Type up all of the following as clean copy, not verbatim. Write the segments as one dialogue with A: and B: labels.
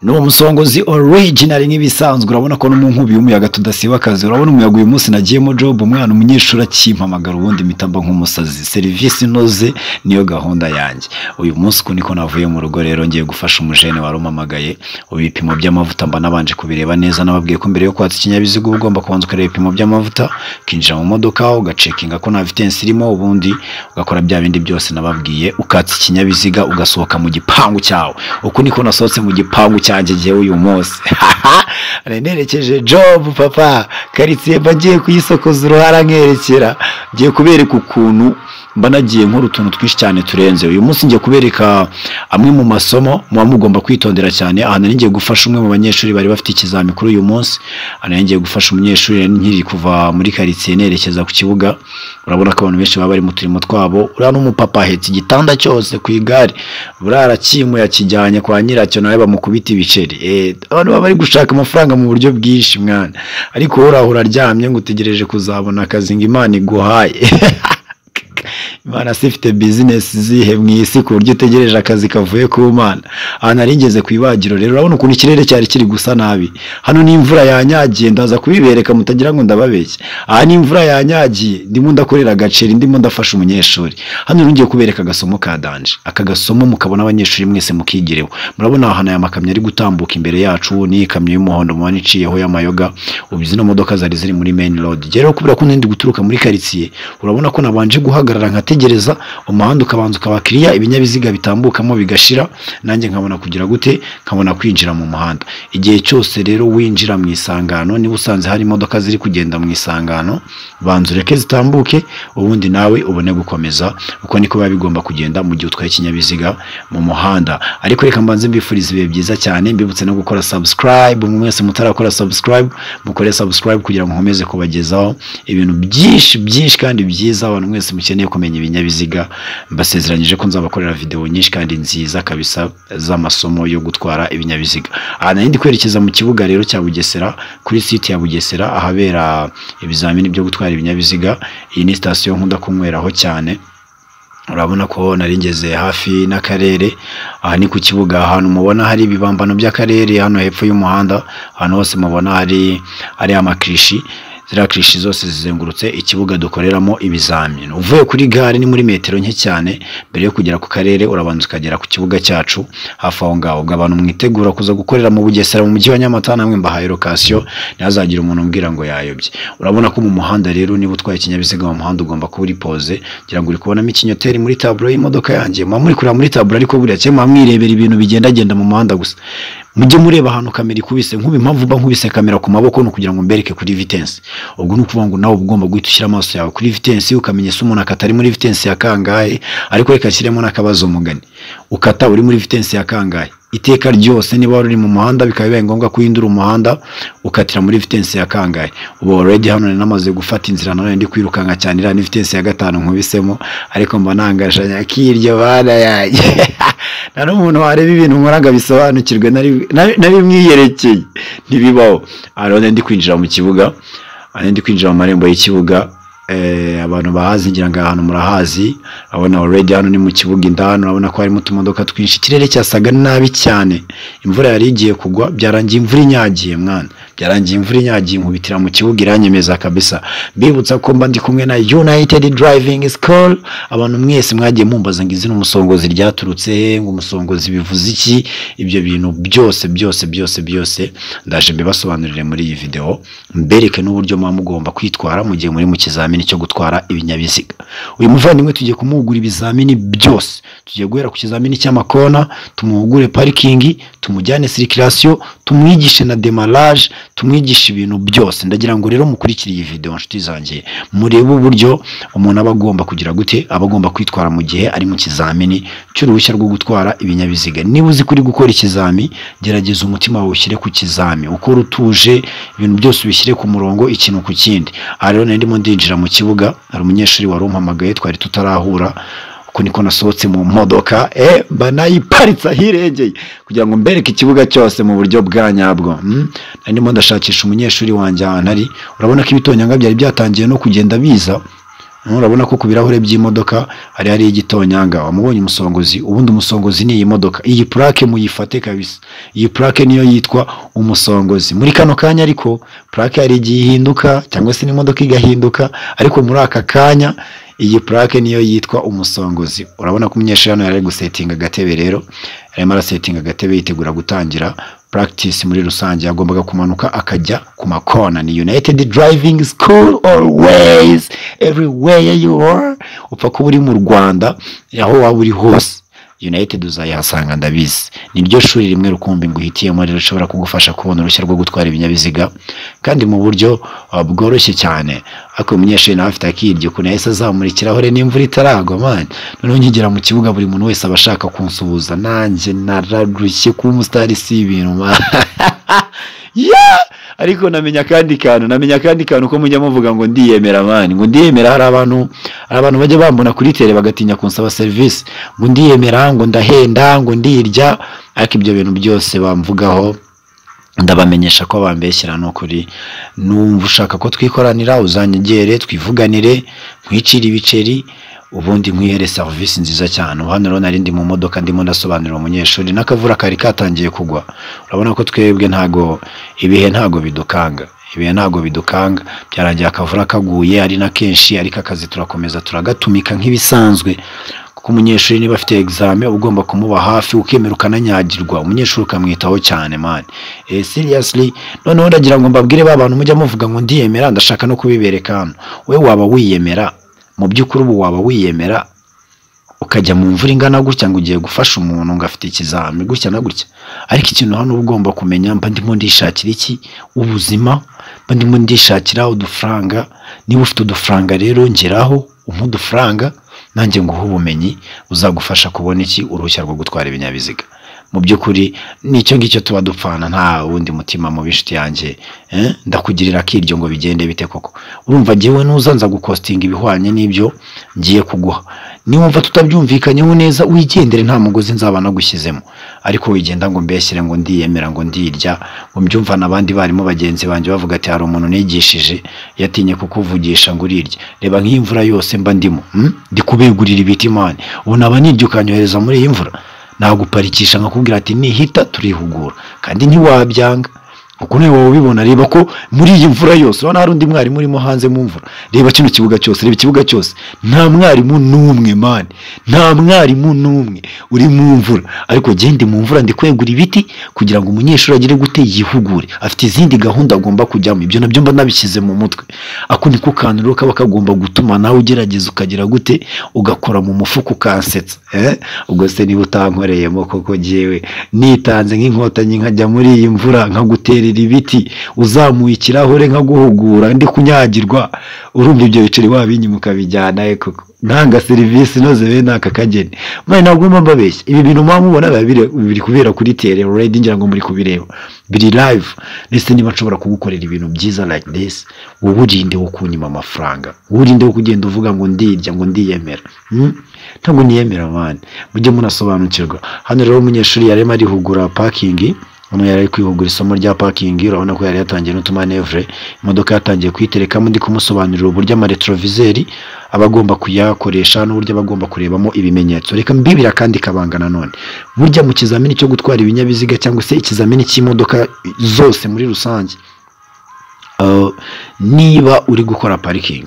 A: No musongozi original nk'ibisanzwe urabona ko no mu nkubi y'umuyaga tudasiba akazi urabona umuyaga uyu munsi nagiyemo job umwana umunyeshuri akimpamagara ubundi mitamba nk'umusazi service inoze niyo gahunda yanjye uyu munsi ko niko navuye mu rugo rero ngiye gufasha umujene warumamagaye ubipimo by'amavuta mba nabanje kubireba neza nababwiye ko mbere yo kwatsa ikinyabiziga ugomba kubanza ukareba ibipimo by'amavuta kinjira mu modoka ugacekinga ko nta vitesse irimo ubundi ugakora bya bindi byose nababwiye ukatsa ikinyabiziga ugasohoka mu gipangu cyawe uko niko nasohotse mu gipangu cyanjye giye uyu munsi nerekeje job papa karitsiye bagiye kuyisokoza uruhara nkerekera giye kubereka ukuntu mba nagiye nkora utuntu twinshi cyane turenze uyu munsi ngiye kubereka amwe mu masomo muba mugomba kwitondera cyane aha ngiye gufasha umwe mu banyeshuri bari bafite ikizami kuri uyu munsi aha ngiye gufasha umunyeshuri nkiri kuva muri karitsiye nerekeza ku kibuga urabona ko abantu benshi baba bari mu turimo twabo uriya n'umupapa ahetse igitanda cyose ku igare burara kimuye akijyanye kwa nyiracyo nawe bamukubita ibiceri abantu baba bari gushaka amafaranga mu buryo bwinshi mwana ariko wowe urahura aryamye ngo utegereje kuzabona akazi ngo Imana iguhaye Imana sifite business zihe mwisi ku buryo utegereje akazi kavuye ku Mana aha naringeze kwibagiro rero urabona ukuntu ikirere cyari kiri gusa nabi hano ni imvura yanyagiye ndaza kubibereka mutagira ngo ndababeshye aha ni imvura yanyagiye ndimo ndakorera agaceri ndimo ndafasha umunyeshuri hano ngiye kubereka agasomo ka danje aka gasomo mukabona abanyeshuri mwese mukigireho murabona aha ya makamyo ari gutambuka imbere yacu ni ikamyo y'umuhondo mubana iciyeho y'amayoga ubizi no modoka zari muri main road rero kubera ko ndi guturuka muri karitsiye urabona ko nabanje guhagarara nkategereza umuhanda ukabanza ukabakiriya ibinyabiziga bitambukamo bigashira nanjye nkabona kugira gute nkabona kwinjira mu muhanda igihe cyose rero winjira mu isangano niba usanze hari imodoka ziri kugenda mu isangano banza ureke zitambuke ubundi nawe ubone gukomeza uko niko biba bigomba kugenda mu gihe utwaye ikinyabiziga mu muhanda ariko reka mbanze mbifuriza ibihe byiza cyane mbibutse no gukora subscribe mwese mutarakora subscribe mukore subscribe kugira ngo nkomeze kubagezaho ibintu byinshi kandi byiza abantu mwese mukeneye kumenya ibinyabiziga mbasezeranyije ko nzabakorera video nyinshi kandi nziza kabisa z'amasomo yo gutwara ibinyabiziga aha nindi kwerekeza mu kibuga rero cya Bugesera kuri site ya Bugesera ahabera ibizamini byo gutwara ibinyabiziga iyi ni station nkunda kunyweraho cyane urabona ko naringeze hafi n'akarere aha ni ku kibuga ahantu mubona hari ibibambano by'akarere hano hepfo y'umuhanda ahantu hose mubona hari amakrishi zirakrishi zose zizengurutse ikibuga dukoreramo ibizamini uvuye kuri gare ni muri metero nke cyane mbere yo kugera ku karere urabanza ukagera ku kibuga cyacu hafi aho ngaho abantu mwitegura kuza gukorera mu Bugesera mu mujyi wa Nyamata namwe mbahaye location ntihazagira umuntu umbwira ngo yayobye urabona ko mu muhanda rero niba utwaye ikinyabiziga mu muhanda ugomba kuba uri pose ngira ngo uri kubonamo ikinyoteri muri tableau y'imodoka yanjye muri kureba muri tableau ariko buriya cyangwa mwirebera ibintu bigenda mu muhanda gusa mujye mureba ahantu kamera ikubise nk'ubimpamvu ba nkubise kamera ku maboko no kugira ngo mbereke kuri vitesse ubwo nukuvuga ngo nawe ugomba guhita ushyira amaso yawe kuri vitesse ukamenya se umuntu akatari muri vitesse ya kangahe ariko reka shyiremo n'akabazo mugani ukata uri muri vitesse ya kangahe iteka ryose niba wari mu muhanda bikaba bibaye ngombwa kuhindura umuhanda ukatira muri vitesse ya kangahe ubu already hano namaze gufata inzira none ndi kwirukanka cyane ira ni vitesse ya 5 nkubisemo ariko mba nangashanya kiryo bana yaje nari umuntu wareba ibintu nkoraga bisobanukirwe nari mwiyerekeye ntibibaho arone ndi kwinjira mu kibuga ndi kwinjira mu marembo y'ikibuga abantu bahazi ngira ngo ahantu murahazi abona already hano ni mu kibuga indano urabona ko harimo tumodoka twinshi ikirere cyasaga nabi cyane imvura yari igiye kugwa byarangiye imvura inyagiye mwana byarangiye imvura inyagiye nkubitira mu kibuga iranyemeza kabisa bibutsa ko mba ndi kumwe na United Driving School abantu mwese mwagiye mumbaza ngo izina umusongozi ryaturutse ngo umusongozi bivuze iki ibyo bintu byose ndaje mbibasobanurire muri iyi video mbereke n'uburyo mugomba kwitwara mu gihe muri mu kizamini cyo gutwara ibinyabiziga uyu muvandimwe tugiye kumuhugura ibizamini byose tugiye guhera ku kizamini cy'amakona tumuhugure parking tumujyane circulation tumwigishe na demarrage tumwigisha ibintu byose ndagira ngo rero mukurikire iyi video nshuti zanjye murebe uburyo umuntu aba agomba kugira gute aba agomba kwitwara mu gihe ari mu kizamini cy'uruhushya rwo gutwara ibinyabiziga niba uzi kuri gukora ikizami gerageza umutima wawe ushyire ku kizami ukora utuje ibintu byose ubishyire ku murongo ikintu ku kindi rero ndimo ndinjira mu kibuga hari umunyeshuri wari umpamagaye twari tutarahura uko niko nasohotse mu modoka banayiparitse ahirengeye kugira ngo mbereke ikibuga cyose mu buryo bwa nyabwo ndimo ndashakisha umunyeshuri wanjye ahantu ari urabona ko ibitonyanga byari byatangiye no kugenda biza urabona ko ku birahure by'imodoka hari igitonyanga. Wamubonye umusongozi, ubundi umusongozi ni iyi modoka. Iyi plaque muyifate kabisa, iyi plaque niyo yitwa umusongozi. Muri kano kanya ariko plaque hari igihe ihinduka cyangwa se n'imodoka igahinduka, ariko muri aka kanya iyi plaque niyo yitwa umusongozi. Urabona ko umunyeshuri hano yari gusetinga agatebe, rero arimo arasetinga agatebe yitegura gutangira practice. Muri rusange yagombaga kumanuka akajya ku makona. Ni United Driving School, always everywhere you are. Upfa kuba uri mu Rwanda, aho waba uri hose, United uzayihasanga ndabizi. Niryo shuri rimwe rukumbi nguhitiyemo rero ushobora kugufasha kubona uruhushya rwo gutwara ibinyabiziga kandi mu buryo bworoshye cyane. Ako umunyeshuri nawe afite akiryo kuna yese azamurikiraho n'imvura itaragwa man. Noneho nkigera mu kibuga buri muntu wese abashaka kunsuhuza, nanjye nararushye ku umustar si ibintu yeah! Ariko namenya kandi kantu ko mujya muvuga ngo ndiyemera man, ngo ndiyemera. Hari abantu bajya bambona kuri tele bagatinya kunsaba service, ngo ndiyemera, ngo ndahenda, ngo ndirya. Ariko ibyo bintu byose bamvugaho ndabamenyesha ko bambeshyira no kuri. Numva ushaka ko twikoranira uzanyegere twivuganire, nkwicira ibiceri, ubundi nkwihere service nziza cyane. Hano rero nari ndi mu modoka ndimo ndasobanurira umunyeshuri, n'akavura kari katangiye kugwa. Urabona ko twebwe ibihe ntago bidukanga, byarangiye akavura kaguye ari na kenshi, ariko akazi turakomeza turagatumika nk'ibisanzwe. Kuko umunyeshuri niba afite examen ugomba kumuba hafi, ukemera ukananyagirwa, umunyeshuri ukamwitaho cyane man. Seriously, noneho ndagira ngo mbabwire abantu mujya muvuga ngo ndiyemera, ndashaka no kubibereka hano. We waba wiyemera mu by'ukuri, ubu waba wiyemera ukajya mu mvura ingana gutya ngo ugiye gufasha umuntu ngo afite ikizami gutya na gutya? Ariko ikintu hano ugomba kumenya, mba ndimo ndishakira iki? Ubuzima. Mba ndimo ndishakira udufaranga. Niba ufite udufaranga rero ngeraho udufaranga, nanjye nguha ubumenyi uzagufasha kubona iki? Uruhushya rwo gutwara ibinyabiziga. Mu by'ukuri nicyo ngicyo tuba dupfana, nta wundi mutima mu bishiti yanjye. Ndakugirira akiryo ngo bigende bite koko? Urumva jewe nuzanza gukostinga ibihwanye n'ibyo ngiye kuguha. Niwumva tutabyumvikanyeho neza wigendere, nta mugozi nzaba nagushyizemo. Ariko wigenda ngo mbeshyire ngo ndiyemera, ngo ndirya, ngo mbyumva nabandi barimo bagenzi banje bavuga ati hari umuntu nigishije yatinye kukuvugisha ngo urirye. Reba nk'imvura yose mba ndimo, ndi kubegurira ibiti man. Ubu naba niryo ukanyohereza muri iyi mvura, naguparikisha nkakubwira ati nihita turihugura, kandi ntiwabyanga. Uko nawe ubibona, reba ko muri iyi mvura yose urabona hari undi mwarimu urimo hanze mu mvura. Reba kino kibuga cyose, reba ikibuga cyose, nta mwarimu n'umwe man, nta mwarimu n'umwe uri mu mvura. Ariko gende mu mvura ndi kwegura ibiti kugira ngo umunyeshuri agire gute yihugure. Afite izindi gahunda agomba kujyamo, ibyo nabyo mba nabishyize mu mutwe. Ako niko kantu rero kaba kagomba gutuma nawe ugerageza ukagira gute, ugakora mu mufuka ukansetsa. Ubwo se niba utankoreyemo koko jewe nitanze nk'inkotanyi nkajya muri iyi mvura nkagutera ibiti, uzamuye ikirahure nkaguhugura ndi kunyagirwa, urumva ibyo biceri wabinyimuka bijyana koko? Ntanga service inoze bene aka kageni mwe. Ntabwo mbabeshya, ibi bintu mubona biri kubera kuri tele already, ngira ngo muri kubireba biri live. Nese niba nshobora kugukorera ibintu byiza like this, wowe urinde wo kunyima amafaranga, urinde wo kugenda uvuga ngo ndirya, ngo ndiyemera. Ntabwo niyemera man, mujye munasobanukirwa. Hano rero umunyeshuri yarema arihugura parking. Hano yari kwihugura isomo rya parking. Urabona ko yari yatangiye n'utumanevre, imodoka yatangiye kwiterekamo. Ndi kumusobanurira uburyo amaretroviseri abagomba kuyakoresha n'uburyo bagomba kurebamo ibimenyetso. Reka mbibira kandi kabangana none, burya mu kizamini cyo gutwara ibinyabiziga cyangwa se ikizamini cy'imodoka zose muri rusange, niba uri gukora parking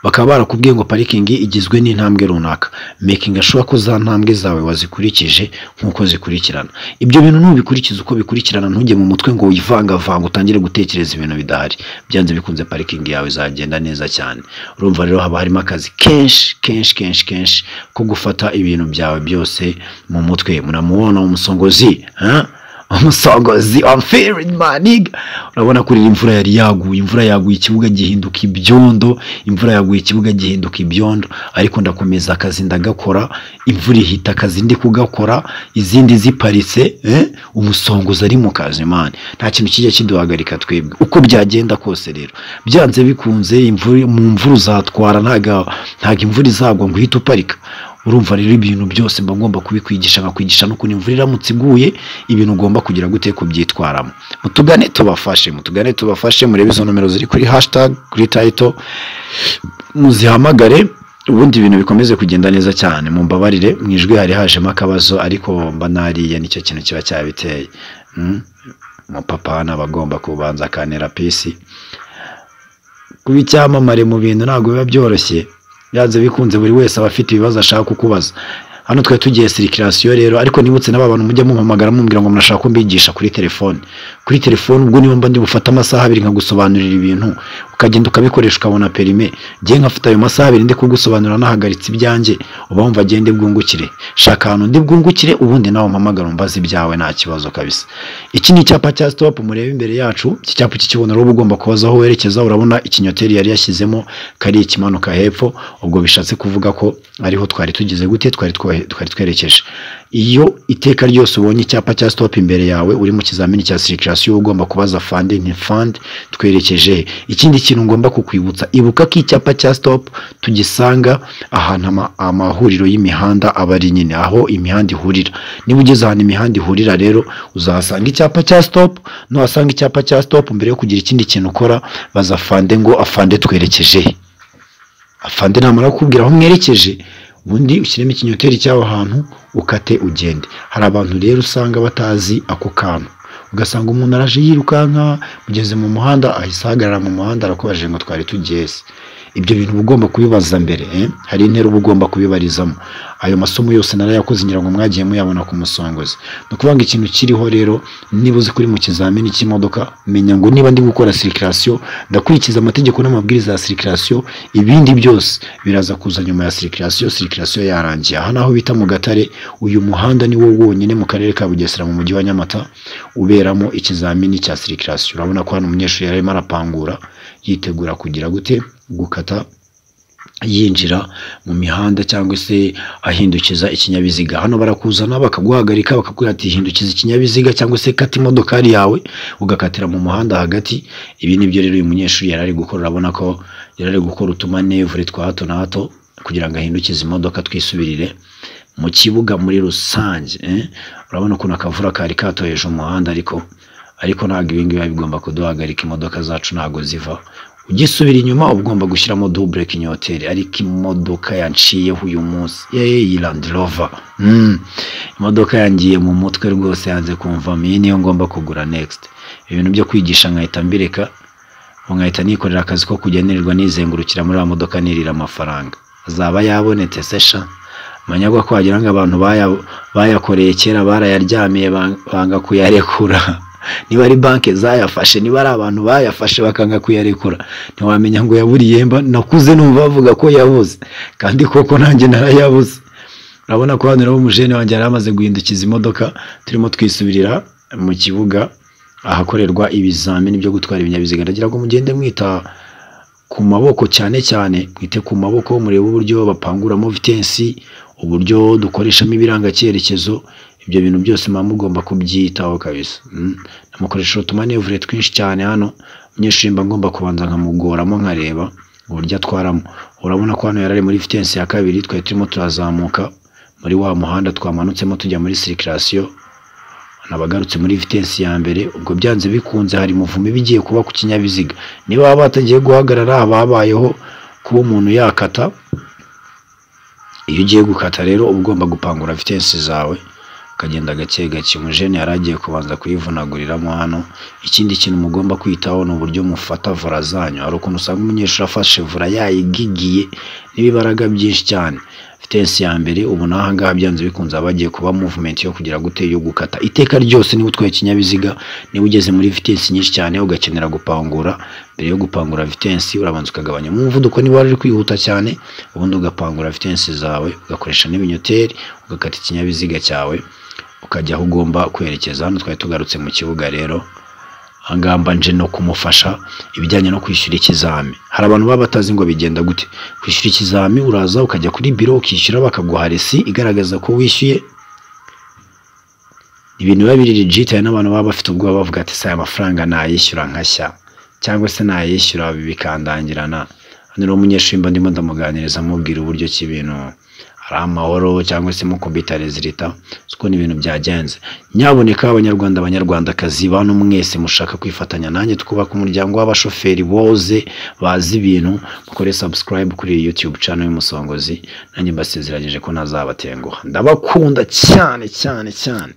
A: bakaba barakubwiye ngo parking igizwe n'intambwe runaka, making sure ko za ntambwe zawe wazikurikije nkuko zikurikirana. Ibyo bintu nubikurikiza uko bikurikirana, ntujye mu mutwe ngo uyivanga utangire gutekereza ibintu bidahari. Byanze bikunze parking yawe izagenda neza cyane. Urumva rero haba harimo akazi kenshi ko gufata ibintu byawe byose mu mutwe. Muramubona umusongozi, umusongozi I'm feeling my nigga. Urabona kuri imvura yari yaguye, imvura yaguye ikibuga gihinduka ibyondo, imvura yaguye ikibuga gihinduka ibyondo. Ariko ndakomeza akazi ndagakora, imvura ihita akazi ndi kugakora, izindi ziparitse. Umusongozi ari mu kazi man, nta kintu kijya kiduhagarika twebwe uko byagenda kose. Rero byanze bikunze imvura mu mvura uzatwara, ntago imvura izagwa ngo uhite uparika. urumva rero ibintu byose mba ngomba kubikwigisha, nkakwigisha no kuntu imvura iramutse iguye ibintu ugomba kugira gute kubyitwaramo. Mutugane tubafashe, murebe izo nomero ziri kuri hashtag kuri title, muzihamagare ubundi ibintu bikomeze kugenda neza cyane. Mumbabarire mwijwi hari hajemo akabazo, ariko mba nariye nicyo kintu kiba cyabiteye. Papa nabagomba kubanza kanera pisi kuba icyamamare mu bintu ntabwo biba byoroshye, byanze bikunze buri wese aba afite ibibazo ashaka kukubaza. Hano twe tugiye circulation rero, ariko nibutse n'aba bantu mujya mumpamagara mumbwira ngo mnashaka ko mbigisha kuri telefone. Kuri telefone ubwo niyo mba ndi bufata amasaha 2 nkagusobanurira ibintu, ukagenda ukabikoresha ukabona perime. Je nkafata ayo masaha 2 ndi kugusobanurira nahagaritse ibyanjye, uba wumva agende bwungukire. Shaka hano ndi bwungukire, ubundi nawe mpamagara umbaza ibyawe nta kibazo kabisa. Iki ni icyapa cya stop murebe imbere yacu. Iki cyapa kikibona rero ugomba kubaza aho werekeza. Urabona ikinyoteri yari yashyizemo kari ikimanuka hepfo, ubwo bishatse kuvuga ko ariho twari tugize gute, twari twerekeje. Iyo iteka ryose ubonye icyapa cya stop imbere yawe uri mu kizamini cya circulation, ugomba kubaza funding fund twerekeje. Ikindi kintu ngomba kukwibutsa, ibuka ko icyapa cya stop tugisanga ahantu amahuriro y'imihanda abari nyine aho imihanda ihurira. Niba ugeze ahantu imihanda ihurira rero uzahasanga icyapa cya stop. No wasanga icyapa cya stop, mbere yo kugira ikindi kintu ukora baza fande ngo afande twerekeje. Afande namara kukubwira aho mwerekeje, ubundi ushyiremo ikinyoteri cyaho hantu ukate ugende. Hari abantu rero usanga batazi ako kantu, ugasanga umuntu araje yirukanka, ugeze mu muhanda ahisagarara mu muhanda arakubaje ngo twari tugeze. Ibyo bintu ugomba kubibaza mbere, hari intero ugomba kubibarizamo. Ayo masomo yose narayakoze ngira ngo mwagiye muyabona ku musongozi. No kuvanga ikintu kiriho rero, niba uzi kuri mu kizamini cy'imodoka, menya ngo niba ndi gukora circulation ndakurikiza amategeko n'amabwiriza ya circulation, ibindi byose biraza kuza nyuma ya circulation yarangiye. Aha naho bita mu Gatare, uyu muhanda ni wo wonyine mu karere ka Bugesera mu mujyi wa Nyamata uberamo ikizamini cya circulation. Urabona ko hano umunyeshuri yarimo arapangura yitegura kugira gute gukata yinjira mu mihanda cyangwa se ahindukiza ikinyabiziga. Hano barakuzana bakaguhagarika bakakubwira ati hindukiza ikinyabiziga cyangwa se kata imodokari yawe ugakatira mu muhanda hagati. Ibi nibyo rero uyu munyeshuri yarari gukora. Urabona ko yarari gukora utumanevure twa hato na hato kugira ngo ahindukize imodoka twisubirire mu kibuga muri rusange. Urabona ko nakavura kari katoheje umuhanda, ariko ntabwo ibingi biba bigomba kuduhagarika imodoka zacu ntago ziva. Ugisubira inyuma ugomba gushyiramo double kinyoteri. Ariko imodoka yanciyeho uyu munsi Land Rover, imodoka yangiye mu mutwe rwose, yanze kumva iyi niyo ngomba kugura next. Ibintu byo kwigisha nkahita mbireka, nkahita nikorera akazi ko kugenerwa nizengurukira muri modoka nirira amafaranga. Azaba yabonetse sesha manyagwa ko wagira ngo abantu bayakoreye kera barayaryamiye banga kuyarekura. Niba ari banke zayafashe, niba ari abantu bayafashe bakanga kuyarekura, ntiwamenya ngo yaburiye mba. Nakuze numva bavuga ko yabuze, kandi koko nanjye narayabuze. Urabona ko hano rero umujene wanjye yaramaze guhindukiza imodoka, turimo twisubirira mu kibuga ahakorerwa ibizamini byo gutwara ibinyabiziga. Ndagira ngo mugende mwita ku maboko cyane, mwite ku maboko, murebe uburyo bapanguramo vitesse, uburyo dukoreshamo ibiranga cyerekezo. Ibyo bintu byose mama mugomba kubyitaho kabisa. Namukoresha utumanevure twinshi cyane hano. Umunyeshuri mba ngomba kubanza nkamugoramo nkareba uburyo atwaramo. Urabona ko hano yarari muri vitesse ya 2, twari turimo turazamuka muri wa muhanda twamanutsemo tujya muri circulation, nabagarutse muri vitesse ya mbere. Ubwo byanze bikunze hari muvume bigiye kuba ku kinyabiziga. Niba batagiye guhagarara habayeho kuba umuntu yakata. Iyo ugiye gukata rero ugomba gupangura vitesse zawe ukagenda gake gake. Umujene yaragiye kubanza kuyivunaguriramo hano. Ikindi kintu mugomba kwitaho ni uburyo mufata vora zanyu. Hari ukuntu usanga umunyeshuri afashe vora yayigigiye n'ibibaraga byinshi cyane. Vitesse ya mbere ubu naha ngaha byanze bikunze abagiye kuba movement yo kugira gute yo gukata. Iteka ryose niba utwaye ikinyabiziga, niba ugeze muri vitesse nyinshi cyane ugakenera gupangura, mbere yo gupangura vitesse urabanza ukagabanya umuvuduko niba wari kwihuta cyane, ubundi ugapangura vitesse zawe ugakoresha n'ibinyoteri ugakata ikinyabiziga cyawe ukajya aho ugomba kwerekeza. Hano twari tugarutse mu kibuga rero, angamba nje no kumufasha ibijyanye no kwishyura ikizami. Hari abantu baba batazi ngo bigenda gute kwishyura ikizami. Uraza ukajya kuri biro ukishyura, bakaguha resi igaragaza ko wishyuye. Ibintu biba biri legit. N'abantu baba bafite ubwoba bavuga ati saya amafaranga nayishyura nkashya cyangwa se nayishyura bikandangirana. Hano umunyeshuri mba ndimo ndamuganiriza mubwira uburyo ki ibintu hari amahoro cyangwa se mukubita rezilita uko ni ibintu byagenze. Nyaboneka abanyarwandakazi bantu mwese mushaka kwifatanya nanjye twubaka umuryango w'abashoferi boze bazi ibintu, mukore subscribe kuri YouTube channel y'Umusongozi, nanjye mbasezeranyije ko ntazabatenguha. Ndabakunda cyane cyane cyane.